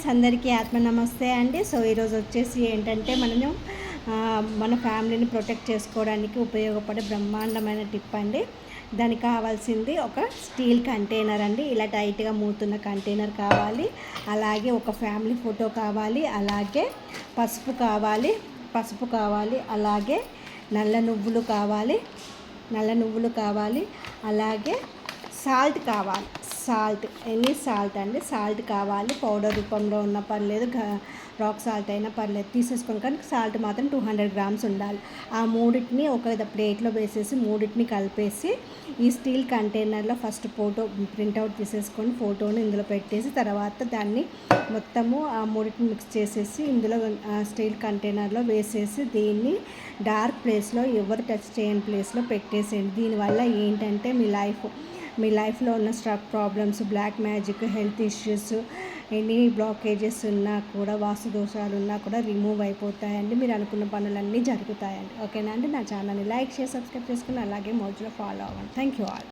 Friends, అందరికీ ఆత్మ నమస్తే అండి. సో ఈరోజు వచ్చేసి ఏంటంటే మన ఫ్యామిలీని ప్రొటెక్ట్ చేసుకోవడానికి ఉపయోగపడే బ్రహ్మాండమైన టిప్ అండి. దానికి కావాల్సింది ఒక స్టీల్ కంటైనర్ అండి. ఇలా టైట్గా మూతున్న కంటైనర్ కావాలి. అలాగే ఒక ఫ్యామిలీ ఫోటో కావాలి. అలాగే పసుపు కావాలి. అలాగే నల్ల నువ్వులు కావాలి. అలాగే సాల్ట్ కావాలి. ఎనీ సాల్ట్ అండి. సాల్ట్ కావాలి. పౌడర్ రూపంలో ఉన్న పర్లేదు, రాక్ సాల్ట్ అయినా పర్లేదు తీసేసుకోండి. కానీ సాల్ట్ మాత్రం 200 గ్రామ్స్ ఉండాలి. ఆ మూడింటిని ఒక ప్లేట్లో వేసేసి మూడింటిని కలిపేసి ఈ స్టీల్ కంటైనర్లో ఫస్ట్ ఫోటో ప్రింట్అవుట్ తీసేసుకొని ఫోటోని ఇందులో పెట్టేసి తర్వాత దాన్ని మొత్తము ఆ మూడింటిని మిక్స్ చేసేసి ఇందులో స్టీల్ కంటైనర్లో వేసేసి దీన్ని డార్క్ ప్లేస్లో, ఎవరు టచ్ చేయని ప్లేస్లో పెట్టేసేయండి. దీనివల్ల ఏంటంటే మీ లైఫ్లో ఉన్న struck problems, black magic, health issues, any blockages ఉన్నా కూడా, వాస్తు దోషాలు ఉన్నా కూడా రిమూవ్ అయిపోతాయండి. మీరు అనుకున్న పనులన్నీ జరుగుతాయండి. ఓకేనా అండి? నా ఛానల్ని లైక్ చేసి సబ్స్క్రైబ్ చేసుకుని అలాగే మోజులో ఫాలో అవ్వండి. Thank you all.